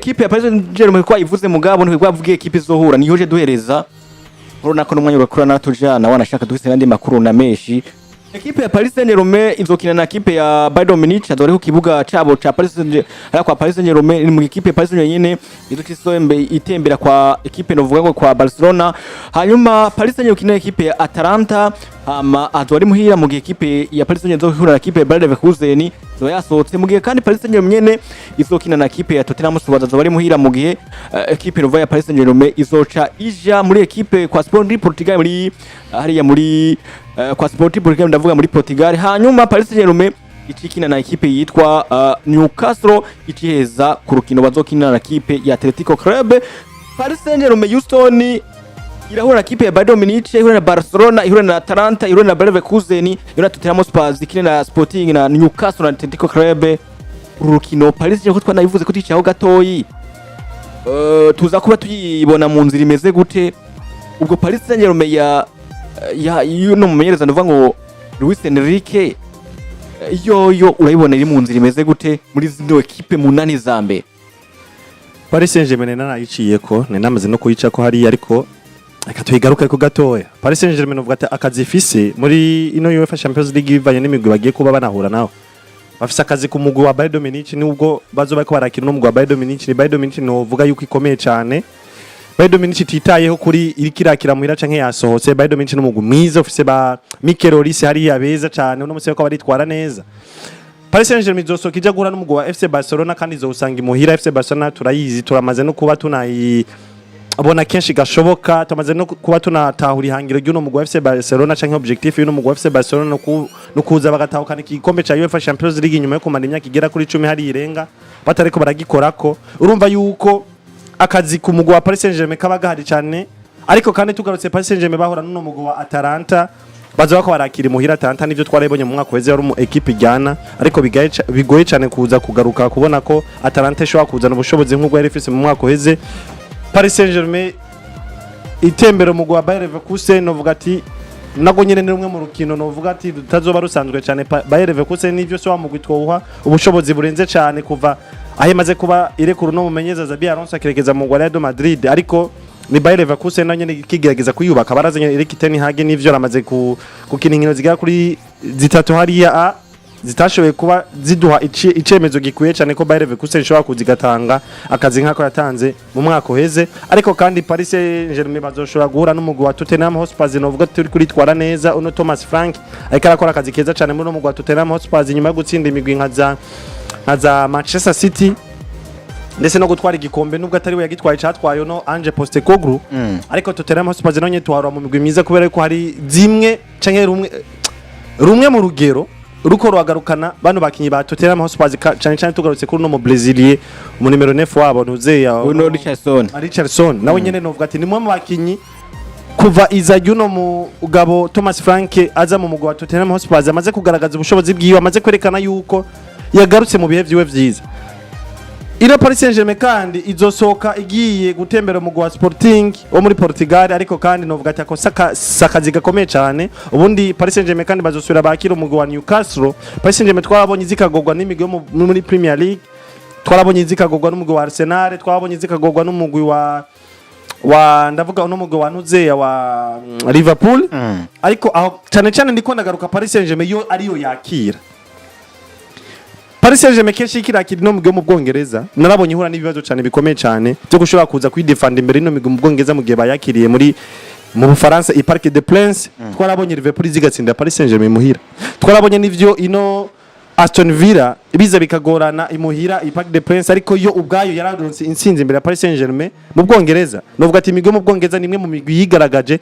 ekipe ya Paris Saint-Germain kwa ivuze mugabo ntibwavugiye ekipe izohura nihoje duhereza urona ko n'umwanya urakura natujana wanashaka duhise nandi makuru na meshi. Ekipe ya Paris Saint-Germain izokina na ekipe ya Bayern Munich azore ku kibuga cabo ca Paris Saint-Germain kwa Paris Saint-Germain ni mu ekipe ya Paris Saint-Germain nyene izokisoembe itembera kwa ekipe novuga ngo kwa Barcelona. Hanyuma Paris Saint-Germain ikina ekipe ya Atalanta azore muhira mu ekipe ya Paris Saint-Germain izohura na ekipe ya Bayer Leverkusen zo yasohotse mu gihe kandi Paris Saint-Germain nyene izokina na ekipe ya Tottenham azore muhira mu gihe ekipe novuga ya Paris Saint-Germain izoca ija muri ekipe kwa Sporting Portugal muri hariya muri kwa Sporting Portugal ndavuga muri Portugal. Hanyuma Paris Saint-Germain ikikina na ekipe yitwa Newcastle ikiheza ku rukino bazokina na ekipe ya Atletico Club. Paris Saint-Germain Houston irahura na ekipe ya Bayern Munich, ihura na Barcelona, ihura na Atalanta, ihura na Bayer Leverkusen, ihura na Tottenham Hotspur, ikina na Sporting na Newcastle na Atletico Club. Urukino Paris Saint-Germain ko twanayivuze ko ticaho gatoyi tuza kuba tuyibona mu nzira imeze gute ubwo Paris Saint-Germain ya yuno mumenyereza ndavuga ngo Luis Enrique yo urayibona iri mu nzira imeze gute muri zino ekipe munani za mbere. Paris Saint-Germain nanayiciye ko namaze no kuyica ko hari ariko akatuyigaruka ko gatoya. Paris Saint-Germain uvuga ati akazi ifise muri ino UEFA Champions League bivanye n'imigwi bagiye kuba banahura naho bafise akazi ku mugwi wa Bayern Munich nubwo bazoba ko barakina no mugwi wa Bayern Munich. Ni Bayern Munich no vuga yuko ikomeye cyane. Bayern Munich titayeho kuri irikirakira muhira canke yasohotse. Bayern Munich n'umugwi mwiza ufise ba Mikel Olise hari yabeza cyane uno museye ko baritwara neza. Paris Saint-Germain izosoka ija guhura n'umugwi wa FC Barcelona kandi izosanga imuhira. FC Barcelona turayizi turamaze no kuba tunayi abona kenshi gashoboka tumaze no kuba tunatahura ihangiro ry'uno mugwi wa FC Barcelona canke objectif y'uno mugwi wa FC Barcelona no kuza bagatahukana igikombe ca UEFA Champions League nyuma yo kumara imyaka igera kuri 10 hari irenga batareko baragikorako. Urumva yuko akazi ku mugwi wa Paris Saint-Germain kabaga hari cyane ariko kandi tugarutse Paris Saint-Germain bahura n'uno mugwi wa Atalanta bazoba ko barakira imuhira. Atalanta nivyo twarebonye mu mwaka weze yari mu equipe ijyana ariko bigoye cyane kuza kugaruka kubona ko Atalanta ishobora kuzana ubushobozi nk'ubwo yari ifise mu mwaka weze. Paris Saint-Germain itembera mu gwa Bayer Leverkusen novuga ati nago nyene ni rumwe mu rukino novuga ati rutazoba rusanzwe cyane. Bayer Leverkusen nivyo so mu gwitwoha ubushobozi burenze cyane kuva ahemaze kuba irekuru no mumenyeza Xabi Alonso akiregeza mu gwa Real Madrid ariko ni Bayer Leverkusen nanye kigerageza kuyubaka barazanye Ekipe hage nivyo ramaze kukina inkino zigera kuri zitatu hariya zitashoboye kuba ziduha icemezo gikuye cyane ko Bayer Leverkusen ishobora kuzigatanga akazi nkako yatanze mu mwaka uheze. Ariko kandi Paris Saint-Germain bazoshobora guhura n'umugwi wa Tottenham Hotspur novuga turi kuri twara neza uno Thomas Frank ariko arakora akazi keza cyane muri umugwi wa Tottenham Hotspur nyuma yo gutsinda imigwi nka za Manchester City ndetse no gutwara igikombe nubwo atari we yagitwaye cyatwaye no Ange Postecoglou ariko Tottenham Hotspur nonye twara mu migwi myiza kubera ko hari zimwe canke rumwe mu rugero uruko rwagarukana bano bakinyi ba Tottenham Hotspur cyane tugarutse kuri no mu Brazilier mu numero 9 wabo Nuzeya uno Richardson nawe nyene novuga ati nimwe mu bakinyi kuva izajuno mu ugabo Thomas Frank aza mu mugwa Tottenham Hotspur amaze kugaragaza ubushobozi bwiwe amaze kwerekana yuko yagarutse mu bihe vyiwe vyiza. Ino Paris Saint-Germain kandi izosoka igiye gutembera mu gwa Sporting wo muri Portugal ariko kandi novuga ati sakazi gakomeye cyane. Ubundi Paris Saint-Germain kandi bazosubira bakira mu gwa Newcastle. Paris Saint-Germain twabonye zikagogwa n'imigwi yo muri Premier League, twabonye zikagogwa n'umugwi wa Arsenal, twabonye zikagogwa n'umugwi wa ndavuga uno mugwi wa Nuzeya wa Liverpool ariko aho cyane ndiko ndagaruka Paris Saint-Germain yo ariyo yakira. Paris Saint-Germain kenshi kirakira no mugwe mu Bwongereza narabonye ihura n'ibibazo cyane bikomeye cyane byo gushobora kuza kwidefend imbere no mugwe mu Bwongereza mu gihe bayakiriye mu Bufaransa i Parc des Princes. Twarabonye Liverpool zigatsinda Paris Saint-Germain muhira. Twarabonye nivyo ino Aston Villa biza bikagorana imuhira i Parc des Princes ariko yo ubwayo yararonse insinzi imbere ya Paris Saint-Germain mu Bwongereza. Novuga ati imigwe mu Bwongereza nimwe mu migwi yigaragaje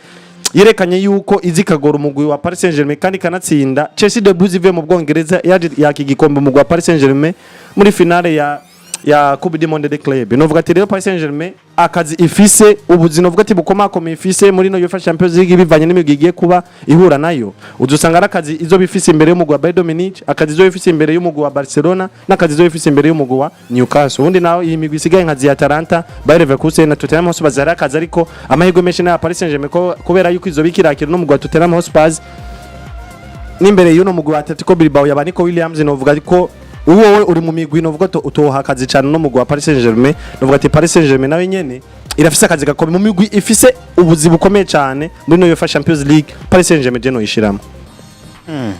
yerekanye yuko izikagora umugwi wa Paris Saint-Germain kandi kanatsinda Chelsea de Blues ive mu Bwongereza yaje yakigikombe umugwi wa Paris Saint-Germain muri finale ya Coupe du Monde des Clubs. Novuga ati rero Paris Saint-Germain akazi ifise ubuzino vuga ati bukomakome ifise muri no UEFA Champions League bivanye n'imigwi igiye kuba ihura nayo uzusanga arakazi izo bifise imbere y'umugwi wa Bayern Munich, akazi izo bifise imbere y'umugwi wa Barcelona n'akazi izo bifise imbere y'umugwi wa Newcastle. Ubundi naho iyi migwi isigaye nka za Atalanta, Bayer Leverkusen na Tottenham Hotspur bazara akazi ariko amahirwe menshi na Paris Saint-Germain kubera yuko izo bikirakira n'umugwi wa Tottenham Hotspur n'imbere y'uno mugwi wa Atletico Bilbao yabaniko Williams novuga ko wowe uri mu migwi novuga to utoha akazi cyane no mugwa Paris Saint-Germain novuga ati Paris Saint-Germain nawe nyene irafise akazi gakomeye mu migwi ifise ubuzi bukomeye cyane muri no UEFA Champions League Paris Saint-Germain je no yishiramo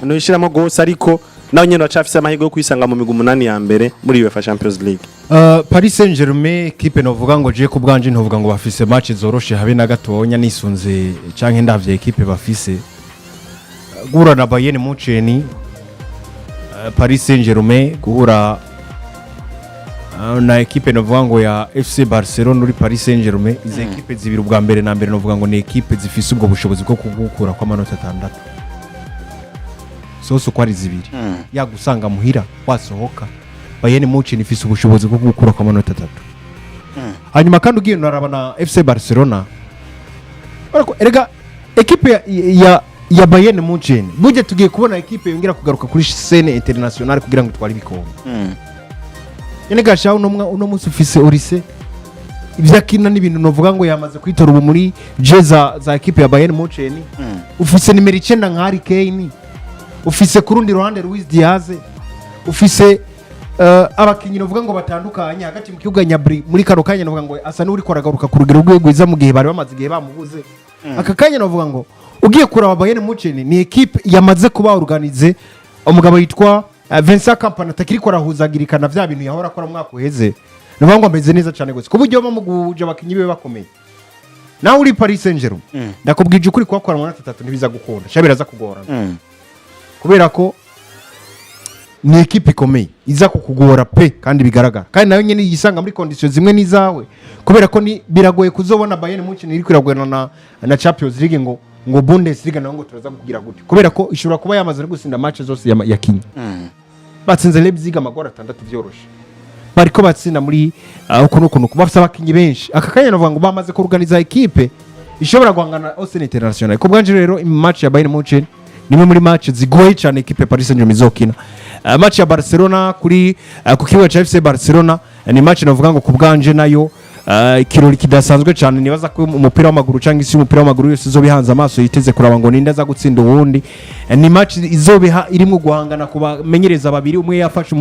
no yishiramo gose ariko nawe nyene wacafise amahirwe yo kwisanga mu migwi 8 ya mbere muri UEFA Champions League. Paris Saint-Germain ekipe novuga ngo je ku bwanje ntovuga ngo bafise match zoroshe habe na gatonya nisunze canke ndavye ekipe bafise guhura na Bayern Munchen, Paris Saint-Germain guhura na ekipe novuga ngo ya FC Barcelona uri Paris Saint-Germain ize ekipe zibiri ubwa mbere na mbere novuga ngo ni ekipe zifise ubwo bushobozi bwo kugukura kwa manota 6 sose ko ari zibiri yagusanga muhira wasohoka Bayern Munchen ifise ubushobozi bwo gukura kwa manota 3 hanyuma kandi ugiye narabana FC Barcelona erega ekipe ya Bayern Munchen buje tugiye kubona ekipe yongera kugaruka kuri scene international kugira ngo twari bikombe yene gashaho uno munsi ufise Orise ivyakina n'ibintu novuga ngo yamaze kwitora ubu muri jeza za ekipe ya Bayern Munchen ufise nimero 9 nka Harry Kane ufise kurundi ruhande Luis Diaz ufise abakinyi novuga ngo batandukanye hagati mu kibuga nyabri muri karo kanya novuga ngo asa n'uri koragaruka ku rugero rw'egwiza mu gihe bari bamaze igihe bamubuze aka kanya novuga ngo ugiye kuraba Bayern Munchen ni equipe yamaze kuba organize umugabo yitwa Vincent Kompany atakiri korahuzagirikana vya bintu yahora akora mwaka uheze novuga ngo ameze neza cyane gose kuburyo bamuguja abakinyi be bakomeye nawe uri Paris Saint-Germain ndakubwije ukuri kwa kora amanota 3 ntibiza gukunda shabira za kugorana kubera ko ni ekipe ikomeye iza kukugora pe kandi bigaragara kandi nayo nyene yisanga muri conditions zimwe nizawe kubera ko ni biragoye kuzobona Bayern Munchen iri kwiragwana na Champions League ngo Bundesliga naho ngo turaza kugira gute kubera ko ishobora kuba yamaze no gusinda match zose ya Kenya batsinze Leipzig amagora 6 byoroshe bariko batsinda muri ukuntu bafite abakinyi benshi aka kanya navuga ngo bamaze ku organiza ekipe ishobora guhangana Ocean International ko bwanje rero match ya Bayern Munchen nimwe muri match zigoye cyane ekipe Paris Saint-Germain izokina match ya Barcelona kuri ku kibuga cha FC Barcelona ni match navuga ngo ku bwanje nayo ikirori kidasanzwe cyane nibaza ko umupira w'amaguru cyangwa isi umupira w'amaguru yose izobihanza amaso yiteze kuraba ngo ninde aza gutsinda uwundi ni match izobiha irimo guhangana kubamenyereza babiri umwe yafashe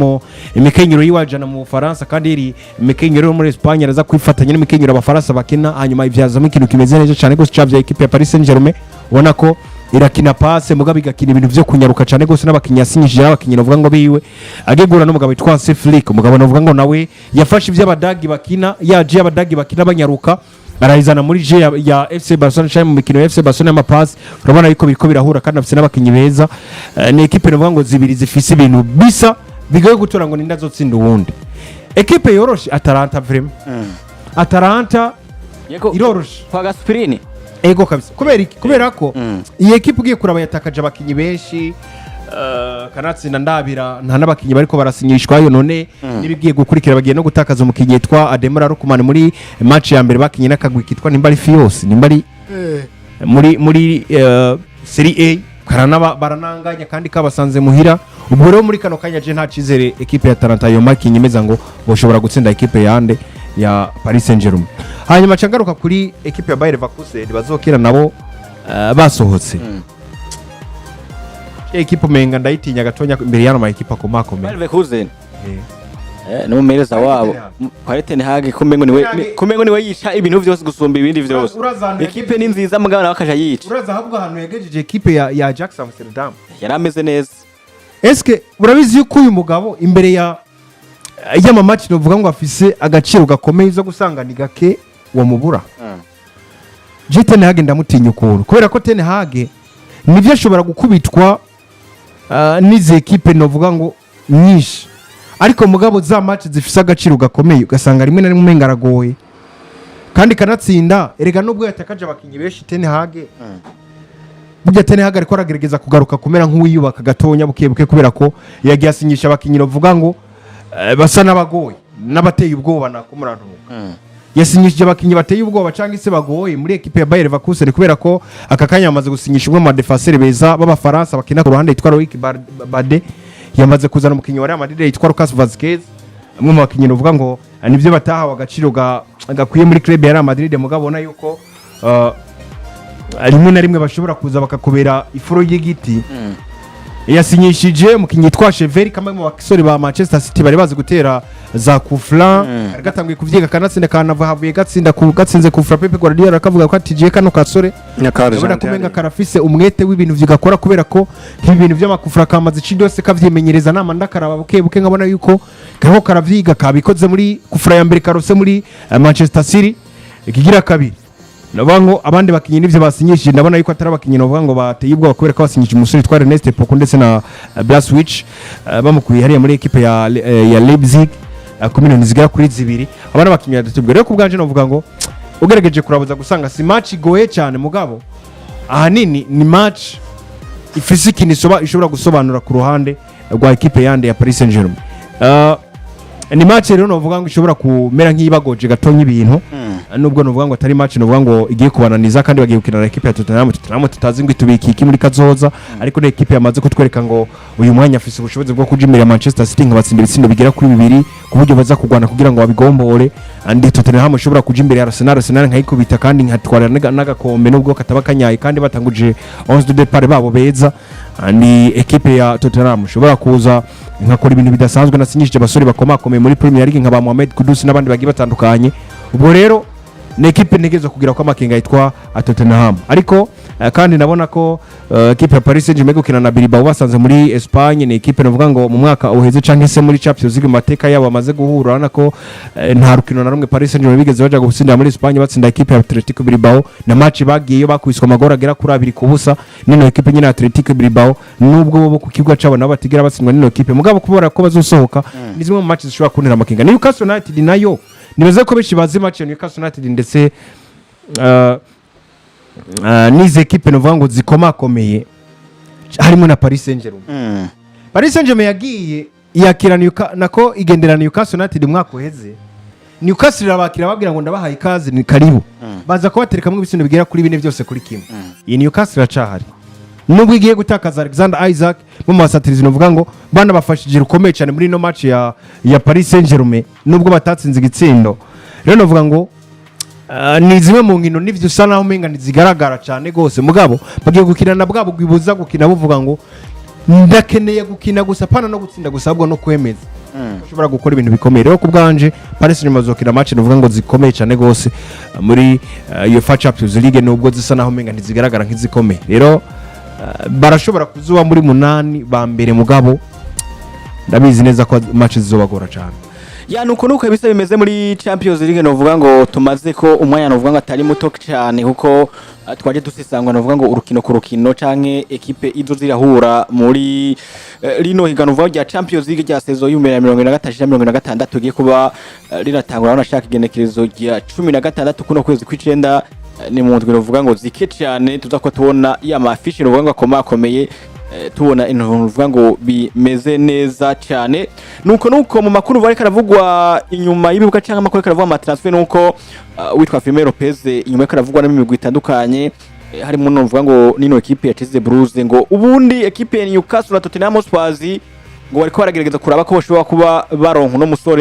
imikenyero yiwajana mu Faransa kandi iri imikenyero muri Espagne araza kwifatanya n'imikenyero abafaransa bakina hanyuma ivyazamo ikintu kimeze neza cyane gose cyavya equipe ya Paris Saint-Germain ubona ko irakina passe mugabe igakina ibintu byo kunyaruka cyane gose n'abakinya asinyishije abakinya novuga ngo biwe agegura n'umugabo witwa Flick umugabo novuga ngo nawe yafashe ivy'abadagi bakina yaje abadagi bakina banyaruka arayizana muri je ya FC Barcelona cyane mu mikino ya FC Barcelona y'amapass urabona yuko biriko birahura kandi afite n'abakinyi beza ni equipe novuga ngo zibiri zifise ibintu bisa bigoye gutora ngo ninda zotsinda uwundi equipe yoroshe Atalanta vraiment Atalanta iroroshe kwa Gasperini ego kabisa kubera ko iyi equipe ugiye kuraba yatakaje abakinyi benshi kanatsinda ndabira nta nabakinyi bariko barasinyishwa yo none nibigiye gukurikira bagiye no gutakaza umukinyi yitwa Ademara Rukumane muri match ya mbere bakinyi nakagwi kitwa nimbari Fios nimbari muri Serie A karana barananganya kandi kabasanze muhira ubwo rero muri kano kanya je nta cizere equipe ya Atalanta yo makinyi meza ngo boshobora gutsinda equipe yande ya Paris Saint-Germain hanyuma cangaruka kuri equipe ya Bayer Leverkusen bazokira nabo basohotse equipe menga ndayitinya gatonya imbere y'ano ma equipe akomako Bayer Leverkusen no mereza wabo Paris Hage kumengo niwe yisha ibintu byose gusumba ibindi byose equipe ni nziza mugabana bakaja yica uraza habwa hano yagejeje equipe ya Ajax Amsterdam yarameze neza eske urabizi yuko uyu mugabo imbere ya match novuga ngo afise agaciro gakomeye zo gusanga ni gake wa mubura Ten Hag ndamutinya ukuru kubera ko Ten Hag nivyo ashobora gukubitwa nize equipe novuga ngo nyinshi ariko mugabo za match zifise agaciro gakomeye ugasanga rimwe na rimwe umenga aragoye kandi kanatsinda erega nubwo yatakaje abakinyi benshi Ten Hag burya Ten Hag ariko aragerageza kugaruka kumera nk'uwiyubaka gatonya bukebuke kubera ko yagiye asinyisha abakinyi novuga ngo basa n'abagoye n'abateye ubwoba nakumuranuka yasinyishije abakinyi bateye ubwoba cyangwa se bagoye muri equipe ya Bayer Leverkusen kubera ko aka kanya yamaze gusinyisha umwe mu defenseur beza b'abafaransa bakina ku ruhande yitwa Loic Bade yamaze kuzana umukinyi wa Real Madrid yitwa Lucas Vazquez umwe mu bakinyi uvuga ngo nivyo batahawe agaciro gakwiye muri club ya Real Madrid mugabo bona yuko rimwe na rimwe bashobora kuza bakakubera ifuro y'igiti yasinyishije umukinnyi yitwa Cheveri kamwe mu basore ba Manchester City bari bazi gutera za kufla gatangiye kuvyiga kanatsinda kanava havuye gatsinze kufla Pepe Guardiola akavuga ko atigiye kano kasore nyakara kumenga karafise umwete w'ibintu vyigakora kubera ko ibintu by'amakufra kamaze cidose kavyimenyereza namanda karaba buke nkabona yuko kaho karavyiga kabikoze muri kufra ya mbere karose muri Manchester City ikigira kabiri nabango abandi bakinyi nivyo basinyishije ndabona yuko atari abakinyi novuga ngo bateye ubwoba kubera ko basinyishije umusore twa Ernest Poko ndetse na Blaswich bamukuye hariya muri ekipe ya Leipzig ku miliyoni zigera kuri 2 abana bakinyi badatubwira rero kubganje novuga ngo ugerageje kurabuza gusanga si match igoye cyane mugabo ahanini ni match ifise ikintu ishobora gusobanura ku ruhande rwa ekipe yande ya Paris Saint-Germain ni match rero novuga ngo ishobora kumera nk'ibagoje gatonye ibintu nubwo novuga ngo atari match novuga ngo igiye kubananiza kandi bagiye gukina na ekipe ya Tottenham tutazi ngo itubiki iki muri kazoza ariko na ekipe yamaze kutwereka ngo uyu mwanya afise ubushobozi bwo kujimira Manchester City nkabatsinda ibitsindo bigera kuri 2 ku buryo baza kugwana kugira ngo babigombore andi Tottenham ishobora kujimbira Arsenal nkayikubita kandi nkatwara n'agakombe nubwo kataba kanyaye kandi batanguje 11 de départ babo beza andi ekipe ya Tottenham ishobora kuza nkakora ibintu bidasanzwe nasinyishije basore bakomakomeye muri Premier League nkaba Mohamed Kudus n'abandi bagiye batandukanye ubwo rero ni ekipe ntegezo kugira ko amakenga yitwa Tottenham ariko kandi nabona ko ekipe ya Paris Saint-Germain gukina na Bilbao basanze muri Espagne ni ekipe navuga ngo mu mwaka uheze canke se muri Champions League mateka yabo bamaze guhura nako nta rukino na rumwe Paris Saint-Germain bigeze baja gutsindira muri Espagne batsinda ekipe ya Atletico Bilbao na match bagiyeyo bakubiswa amagora agera kuri 2 kubusa nino ekipe nyine Atletico Bilbao nubwo bo ku kibuga cabo nabo batigera batsindwa nino ekipe mugabo kubora ko bazosohoka ni zimwe mu match zishobora kuntera amakenga Newcastle United nayo nibaze ko beshi bazi match ya Newcastle United ndetse nize ekipe novuga ngo zikomakomeye harimo na Paris Saint-Germain Paris Saint-Germain yagiye yakira nako igendera Newcastle United mwaka uheze Newcastle abakira babwira ngo ndabahaye ikaze ni karibu baza ko baterekamwe ibisindo bigera kuri 4 byose kuri kimwe iyi Newcastle acahari nubwo igiye gutakaza Alexander Isaac mu masatirizi novuga ngo bana bafashije rukomeye cyane muri no match ya Paris Saint-Germain nubwo batatsinze igitsindo rero novuga ngo ni zimwe mu nkino n'ivyo usa naho umenga ntizigaragara cyane gose mugabo bagiye gukina na bwabo gwibuza gukina buvuga ngo ndakeneye gukina gusa pana no gutsinda gusa ahubwo no kwemeza ushobora gukora ibintu bikomeye rero kubganje Paris Saint-Germain zokina match novuga ngo zikomeye cyane gose muri UEFA Champions League nubwo zisa naho umenga ntizigaragara nk'izikomeye rero barashobora kuzuba muri 8 ba mbere mugabo ndabizi neza ko match zizobagora cyane ya nuko bisa bimeze muri Champions League novuga ngo tumaze ko umwanya novuga ngo atari muto cyane kuko twaje dusisangwa novuga ngo urukino ku rukino canke ekipe izo zirahura muri rino higano vuga rya Champions League rya saison y'2023-2026 tugiye kuba riratangura abashaka igenekerezo rya 16 kuno kwezi kw'icenda ni mu ndwi novuga ngo zike cyane tuzako tubona ya mafishi novuga ngo akomakomeye tubona intuvuga ngo bimeze neza cyane nuko mu makuru bari karavugwa inyuma y'ibibuga cyangwa amakuru karavugwa ama transfer nuko witwa Firmino Lopez inyuma karavugwa n'imigwi itandukanye harimo novuga ngo nino ekipe ya Chelsea Blues ngo ubundi ekipe ya Newcastle na Tottenham Hotspur ngo bariko baragerageza kuraba ko bashobora kuba baronka no musore